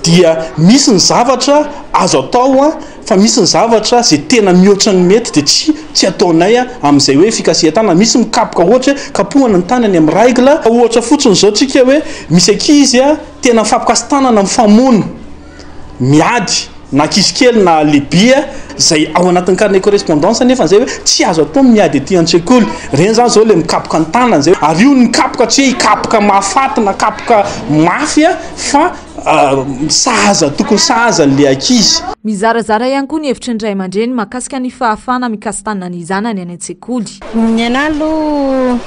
dia misy ny zavatra azo atao fa misy ny zavatra zay tena mihoatra ny mety dia tsy ataonay amin'izay hoe fikasihan-tana misy mikapoka ohatra kapohana ny tanany amin'ny règle ohatra fotsiny zao tsika hoe misy ankizy tena mifampikasy tanana mifamono miady na ankizy kely na lehibe zay ao anatin'ny carnet correspondance nefa zay hoe tsy azo atao miady aty an-tsekoly reny zany zao le mikapoka ny tanany zay ary io ny kapoka tsy hoe hikapoka mahafaty na kapoka mafy fa sahaza tokony sahaza le ankizy mizarazara ihany koa ny hevitry ny ray aman-dreny mahakasika ny fahafana mikasitanina ny zanany any an-tsekoly ny analo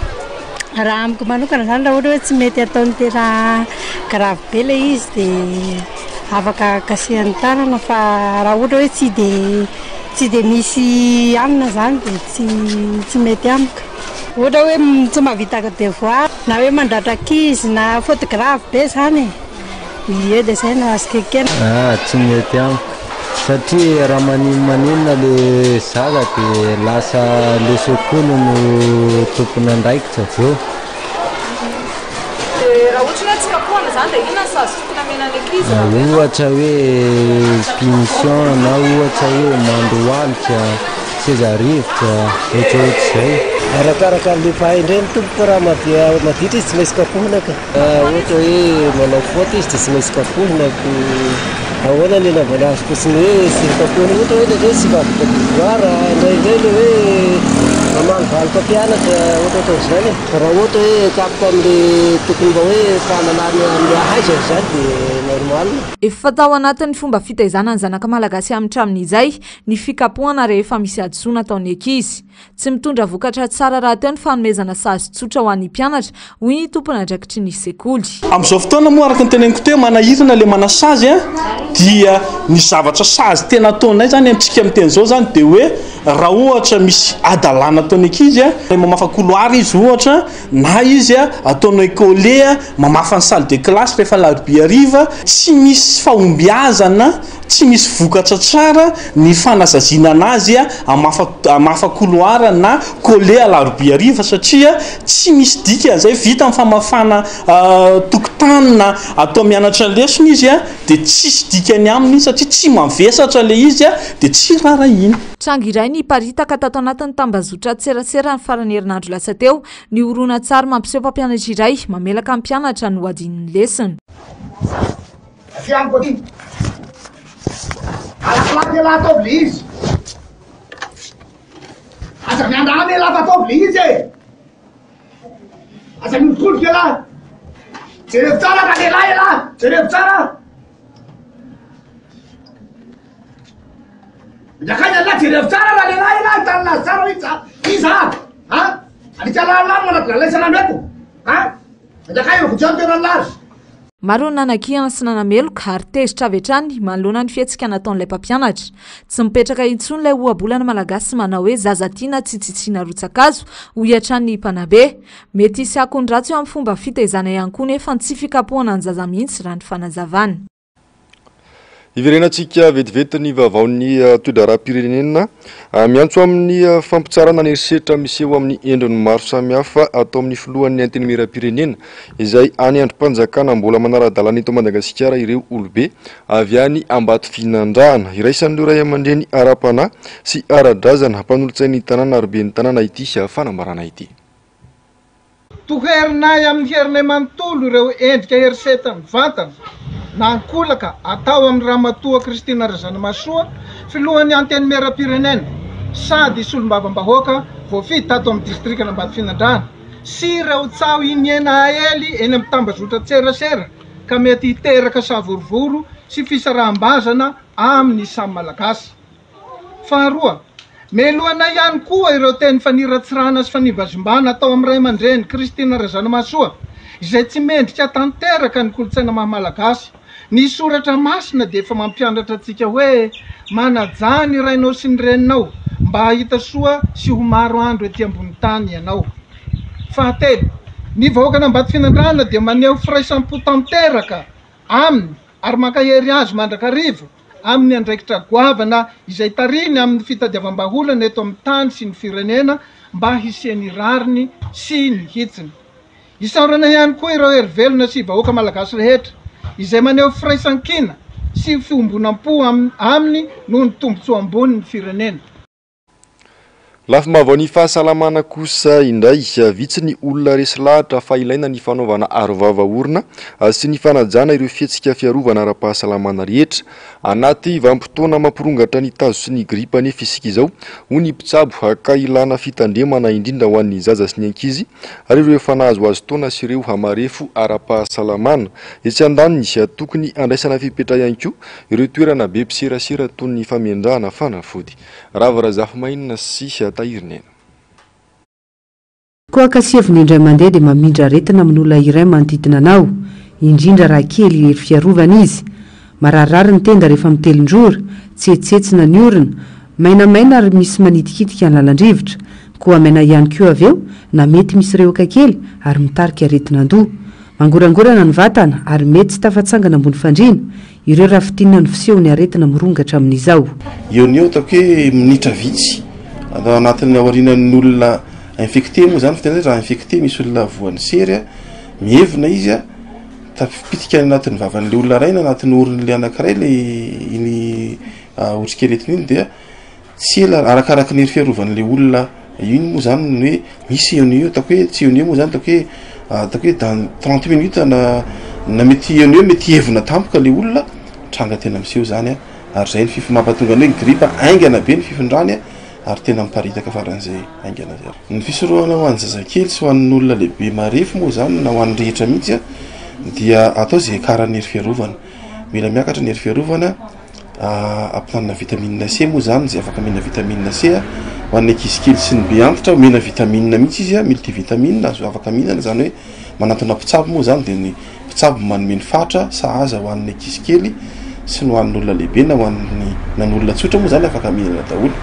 raha amiko manokana zany raha ohatra hoe tsy mety ataony tena grave be le izy dia afaka kasihany tanana fa raha ohatra hoe tsy de misy anina zany dia tsy mety amiko ohatra hoe tsy mahavitaka devoir na hoe mandratra ankizy na faute grave be zany ie dia zay no azokekena tsy mety amiko satria raha maninona le zaza dia lasa le sekoly no tompony andraikitra aveo raha ohatra hoe tsy kapohana zany dia inona sazy tokony amenany ankizy ohatra hoe punition na ohatra hoe mandohalitra sezarivotra ohatraohatr'izay arakaraka le fahaindreny tompoka raha maditra izy tsy maintsy kapohana ka ohatra hoe manao faute izy dia tsy maintsy kapohana ahoana le navana azy fotsiny hoe sy kapohana ohatra hoe le sy vavaka devoir indraindray le hoe mamanovaly mpampianatra ohatraohatr'izany raha ohatra hoe kapoka amin'le tokony mba hoe fahalalany amin'ny ahaiza zany dia normal efa fatao anatin'ny fomba fitaizana ny zanaka malagasy amin'izay ny fikapohana rehefa misy adisoana ataony ankizy tsy mitondra vokatra tsara raha teo ny fanomezana sazy tsotra ho an'ny mpianatra hoy ny tompona andraikitry ny sekoly amin'izao fotoana moa araka ny teneniko teo manahirina le manasazy dia ny zavatra sazy tena ataonay zany amintsika miteny zao zany dia hoe raha ohatra misy adalana ataony ankizy mamafa couloir izy ohatra na izy ataonao école mamafa ny salle de classe rehefa larobia ariva tsy misy fahombiazana tsy misy vokatra tsara ny fanazazina anazy amafa couloir na collé larobia ariva satria tsy misy dika zay vita amin'ny famafana tokotanina atao mianatra lesona izy dia tsisy dikany aminy satria tsy mavesatra le izy dia tsy rara iny trango iray ny paritaka tato anatin'ny tambazotra tserasera ny farany herinandro lasa teo ny orona tsara mampiseho mpampianatra iray mamelaka amin'ny mpianatra no adin'ny lesona alakilaky la ataovy le izy aza miandrany lafa ataovy le izy aza mitolika la jerevo tsara raha lehilahy la jerevo tsara miakany ala jerevo tsara raha lehilahy la hitanina tsara iza alika lalano anaty lalaisana meto miakay vojiano tena lazy maro ny nanakihana sy nanameloka ary tezitra avy hatrany manoloana ny fihetsika nataon'ilay mpampianatra tsy mipetraka intsony ilay ohabolana malagasy manao hoe zazatiana tsy tsitsiana rotsakazo ho hiatran'ny mpanabe mety hisy akony ratsy eo amin'ny fomba fitaizana ihany koa nefa tsy fikapohana ny zaza mihitsy raha ny fanazavana iverenantsika vetivety ny vaovaon'ny toe-daram-pirenena miantso amin'ny fampitsarana ny erisetra miseho amin'ny endriny maro samihafa atao amin'ny filohan'ny antenimieram-pirenena izay any androm-panjakana mbola manara-dalana eto Madagasikara ireo olobe avy any Ambato Finandrahana iraisan'ireo ray aman-dreny ara-panahy sy ara-drazana mpanolotsain'ny tanàna aroben'ny tanàna ity sy fanambarana ity toherinay amin'ny herinay manontolo ireo endrika erisetra mivantana nankolaka atao amin'ny ramatoa Kristina Razanamasoa filohan'ny antenimieram-pirenena sady solombavam-bahoaka voafita tato amin'ny distrikta Ambatofinandrana sy ireo tsao iniena ely eny amin'ny tambazotra tserasera ka mety hiteraka savorovoro sy fisaraham-bazana amin'ny samy malagasy. Faharoa, melohana ihany koa ireo teny faniratsirana sy fanibazimbana atao amin'ny ray aman-dreny Kristina Razanamasoa izay tsy mendrika tanteraka ny kolotsaina mahamalagasy. Ny soratra masina dia efa mampianatra antsika hoe manaja ny rainao sy ny reninao mba hahita soa sy ho maro andro ety ambony tany ianao. Fahatelo, ny vahoakana Ambatofinandrana dia maneho firaisampo tanteraka aminy ary mankahery azy mandrakarivo amin'ny andraikitra goavana izay tariny amin'ny fitadiavam-baholana eto amin'ny tany sy ny firenena mba hisiany rariny sy ny hitsiny. Isaorana ihany koa ireo hery-velona sy vahoaka malagasy rehetra izay maneho firaisan-kina sy fiombonam-po aminy noho ny tombotsoa ambony ny firenena. Lafy mavao ny fahasalamana kosa indray vitsy ny olona resy lahatra fa ilaina ny fanaovana arovava-orona sy ny fanajana ireo fihetsika fiarovana ara-pahasalamana rehetra anaty vanim-potoana mampirongatra ny tazo sy ny gripa nefa isika izao ho ny mpitsabo ka ilana fitandremana indrindra ho an'ny zaza sy ny ankizy ary ireo efa nahazo azo taona sy ireo hamarefo ara-pahasalamana etsy andaniny tokony andraisana fipetra ihany koa ireo toerana be mpiserasera toy ny famendrahana fanafody. Ravarazafa mainina sy tahirinena. Koa kaseviny indray mandeha dia mamindra aretina amin'ny olona iray manodidina anao, indrindra raha kely hery fiarovana izy. Mararirary ny tenda rehefa mitelin-drora, tsetsetsina ny orina, mainamaina ary misy manitikitika ny lalandrivotra, koa maina ihany koa avy eo na mety misy reoka kely ary mitarika aretina-doha. Mangorangorana ny vatana ary mety tsy tafatsangana ambony fandriana, ireo raha fitinina ny fisehony aretina mirongatra amin'izao. Eo ny eo tako hoe minitra vitsy anatin'ny aorinan'ny olona infecté moa zany fitena raha infecté misy olona voan'ny sery mievina izy tapipitika anatin'ny vavan'le olona ray na anatin'ny orin'le anankiray le iny otrikaretina iny dia tsy ela arakaraky ny hery fiarovan'le olona iny moa zany hoe misy eo ny eo tako hoe tsy eo ny eo moa zany tako hoe dans 30 minutes na mety eo ny eo mety hevina tampoka le olona tranga tena miseho zany ary zay ny mampatonga ny gripa aingana be ny fifindrany ary tena miparitaka faran'izay aingana zay. Ny fisorohana ho an'ny zazakely sy ho an'ny olona lehibe marefo moa zany na ho an'ny rehetra mihitsy dia atao zay karan'ny hery fiarovana. Mila miakatra ny hery fiarovana ampitanina vitamine C moa zany zay afaka mihina vitamine C ho an'ny ankizikely sy ny be antitra mihina vitamine mihitsy izy multivitamine azo afaka mihinana zany hoe manantona mpitsabo moa zany dia ny mpitsabo manome ny fatra sahaza ho an'ny ankizikely sy ny ho an'ny olona lehibe na ho an'ny nan'olona tsotra moa zany afaka mihinana daholo.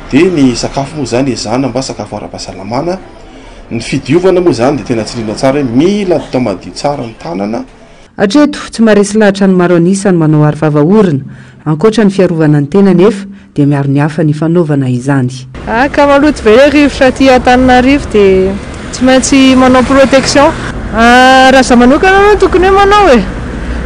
Dia ny sakafo moa zany ezana mba sakafo ara-pahasalamana. Ny fidiovana moa zany dia tena tsirina tsara hoe mila atao madio tsara ny tanana. Hatreto tsy maharesy lahatra ny maro anisany manao arovava-orona, ankoatra ny fiarovana ny tena nefa dia miaro ny hafa ny fanaovana izany. Ka maloto be hoe rivotra aty Antananarivo dia tsy maintsy manao protection. Raha za manokana tokony hoe manao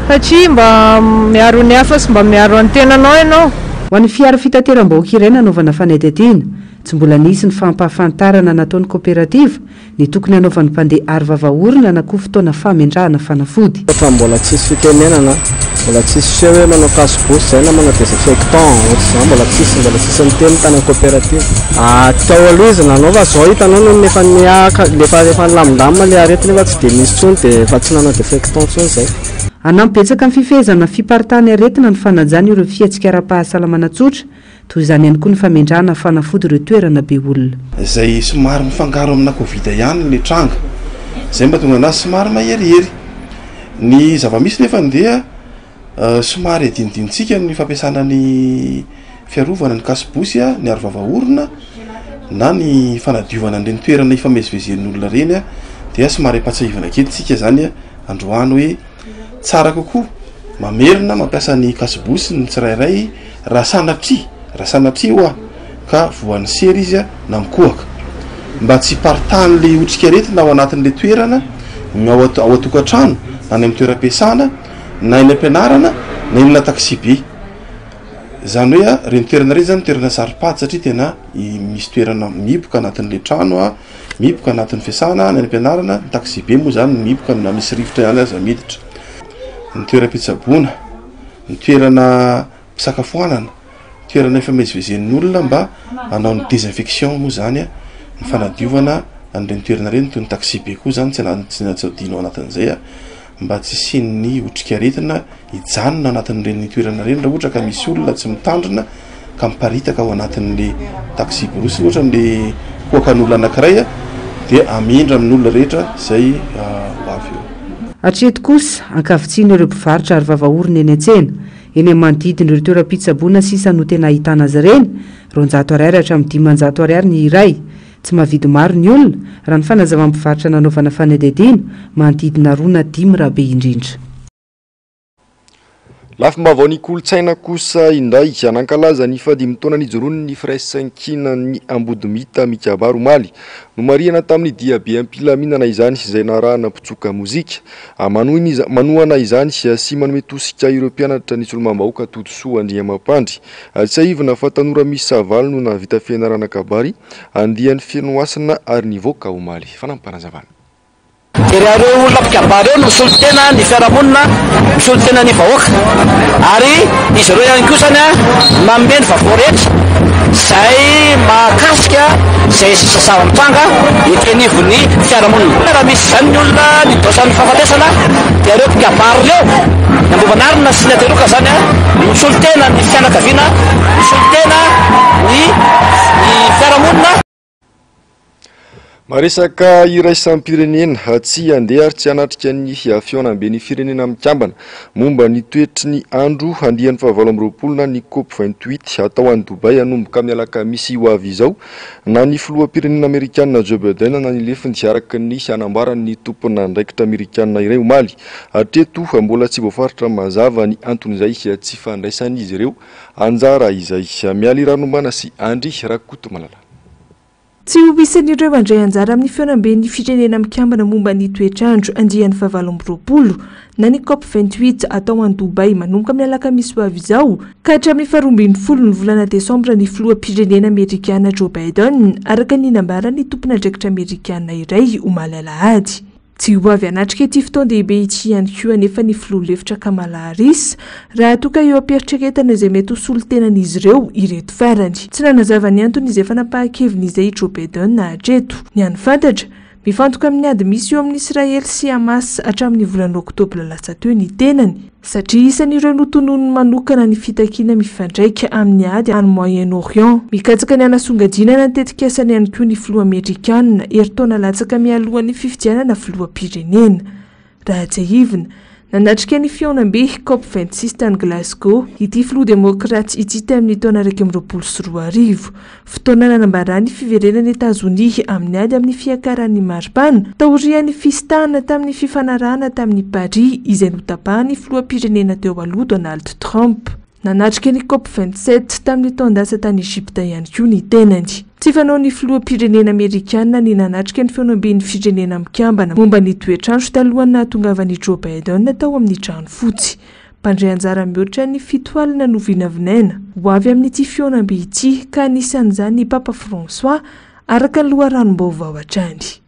satria mba miaro ny hafa sy mba miaro ny tenanao ianao. Ho an'ny fiara fitateram-bahoaka iray nanaovana fanadihadiana, tsy mbola nisy ny fampahafantarana nataon'ny kooperativa ny tokony hanaovan'ny mpandeha arovava-orona na koa fotoana famendrahana fanafody. Fa mbola tsisy fitenenana, mbola tsisy se hoe manao kasibosy zay na manao désinfectant ohatr'izany mbola tsisy miteny tany kooperativa. Tao aloha izy nanaova zao hitanao no nefa niaka lefa lamindamina le aretina nefa tsy dia misy tsony dia efa tsy nanao désinfectant tsony zay. Anampibetsaka amin'ny fifehezana fiparitany aretina ny fanajana ireo fihetsika ara-pahasalamana tsotra, toy izany ihany koa ny famindrahana fanafody ireo toerana be olona. Izay somary mifangaro amina Covid ihany le tranga. Zay mba tonga anazy somary maherihery. Ny zava-misy nefa dia somary adinodinontsika ny fampiasana ny fiarovana ny kasibosy ny arovava-orona na ny fanadiovana an'ireny toerana ifamezivezen'ny olona reny dia somary ampatsahivana kely tsika zany androany hoe tsara kokoa mamerina mampiasa ny kasibosy ny tsirairay raha sanatria hoa ka voan'ny sery izy na mikohaka mba tsy partany le otrikaretina ao anatin'le toerana ao atokantrano na ny amin'ny toeram-piasana na eny am-pianarana na eny taxi be. Zany hoe reny toerana reny zany toerana saripady satria tena misy toerana miboka anatin'le trano miboka anatin'ny fiasana na eny am-pianarana ny taxi be moa zany miboka na misy rivotra ihany aza miditra. Ny toeram-pitsaboana, ny toerana pisakafoanana, toerana ifamezivezen'ny olona mba hanao ny désinfection moa zany ny fanadiovana an'ireny toerana reny toy ny taxi be koa zany tsy adinao anatin'izay mba tsy siny otrikaretina hijanona anatin'ireny toerana reny raha ohatra ka misy olona tsy mitandrina ka miparitaka ao anatin'le taxi borosy ohatra n'le koakan'olona anankiray dia amindra amin'olona rehetra zay avy eo. Hatreto kosa ankavitsiana ireo mpivarotra ary vavaorona eny an-tsena eny amin'ny manodidina ireo toeram-pitsaboana sisa no tena ahitana azy ireny, 200 ariary hatramin'ny 500 ariary ny iray. Tsy mahavidy maro ny olona raha ny fanazava-mpivarotra nanaovana fanadihadiana manodidina 2 na 5 raha be indrindra. Lafim-baovao ny kolotsaina kosa indray anankalaza ny 15 nijoroany ny firaisankinan'ny Ambodimita Mikabaro Maly no marihana tamin'ny diabe ampilaminana izany izay narahana mpitsoka mozika manohana izany sy manome tosika ireo mpianatra ny solomam-bahoaka Totosoa Andriamampandry. Tsy aivina fa tanora misy savaly no navita fianarana kabary andian'ny fianoasana ary nivoaka ho Maly. Fanampanazavana. Ireo olona mpikabary eo no misolo tena ny fiarahamonina, misolo tena ny vahoaka ary izy ireo ihany koa zany manome ny vaovao rehetra zay mahakasika zay sasava-mitranga ekenivon'ny fiarahamonina. Raha misy zany ny olona nidosan'ny fahafatesana dia ireo mpikabary reo nambovanarina sy ny ateroka zany misolo tena ny fianakaviana, misolo tena ny fiarahamonina. Maresaka iraisam-pirenena tsy andeha ary tsy anatrika ny fiaonambe ny firenena mikambana momba ny toetry ny andro andian'ny 2020 ny COP28 atao any Dubai anomboka mialaka misy ho avy izao na ny filoham-pirenena Amerikanina Joe Biden na ny lefiny araka ny hanambarany tompona andraikitra Amerikanina iray ho Maly. Hatreto mbola tsy voafaritra mazava ny anton'izay tsy fandraisan'izy ireo anjara izay. Mialy Ranombana sy Andry Rakoto Malala. Tsy obisan'ireo andray anjara amin'ny fiaonamben'ny firenena mikambana momba ny toetrandro andian'ny 2020 na ny COP28 atao any Dubai manomboka mialaka misy ho avy izao ka hatramin'ny 12 ny volana Desambra ny filoham-pirenena Amerikana Joe Biden araka ny nambarany tompon'andraikitra Amerikana iray ho Maly alahady. Tsy ho avy anatrika ity fotoan-dehibe ity ihany koa anefa ny filoha lefitra Kamala Harris raha toka eo ampieritriketana izay mety ho solo tenan'izy ireo ireto farany. Tsy nanazava ny antony izay fanapahan-keviny izay Joe Biden na hatreto. Ny any fantatra mifantoka amin'ny ady misy eo amin'ny Israely sy Hamas hatramin'ny volana Oktobra lasa teo ny tenany satria isan'ireo notonony manokana ny fitakiana mifandraika amin'ny ady any Moyen-Orient. Mikatsaka ny anasongadinana ny tetikasany ihany koa ny filoha Amerikanina eritaona latsaka mialohan'ny fifidianana filoham-pirenena. Raha tsy ahivina nanatrika ny fiaonambe COP26 tany Glasgow ity filoha demokraty ity tamin'ny taona 2024. Fotoana nanambarany fiverenan'ny Etazonia amin'ny ady amin'ny fiakaran'ny maripana taorian'ny fisitahana tamin'ny fifanarahana tamin'ny Paris izay notapahany filoham-pirenena teo aloha Donald Trump. Nanatrika ny COP27 tamin'ny taondasa tany Egypta ihany koa ny tenany. Tsy fanao ny filoham-pirenena Amerikanina ny nanatrika ny fiaonamben'ny firenena mikambana momba ny toetrandro talohany nahatongavan'i Joe Biden tao amin'ny trano fotsy. Mpandray anjara mihoatra ny fitoalana no vinavinaina ho avy amin'ity fiaonambe ity ka anisan'izany ny Papa François araka ny loharanom-baovao hatrany.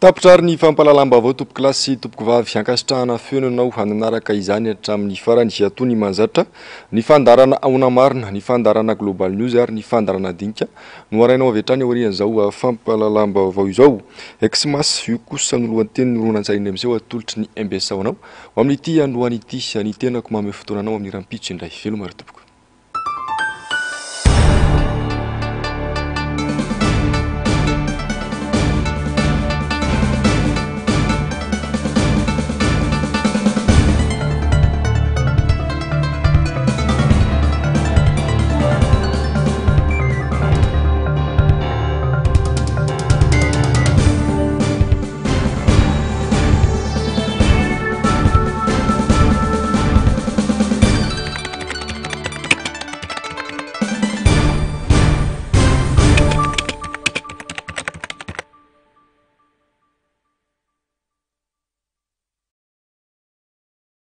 Tapitrary ny fampalalam-baovao tompoko lahy sy tompoko vavy ankasitrahana feonanao hananaraka izany hatramin'ny farany atony manjatra ny fandarana aona marina, ny fandarana Global News ary ny fandarana dinika no arainao avy hatrany aorian'izao fampalalam-baovao izao. Eximas io kosa no lohateny horonan-tsarina amin'izao atolotry ny MBS anao ho amin'ity androany ity ny tenako mamehy fotoananao amin'ny rampitso indray velomary tompoko.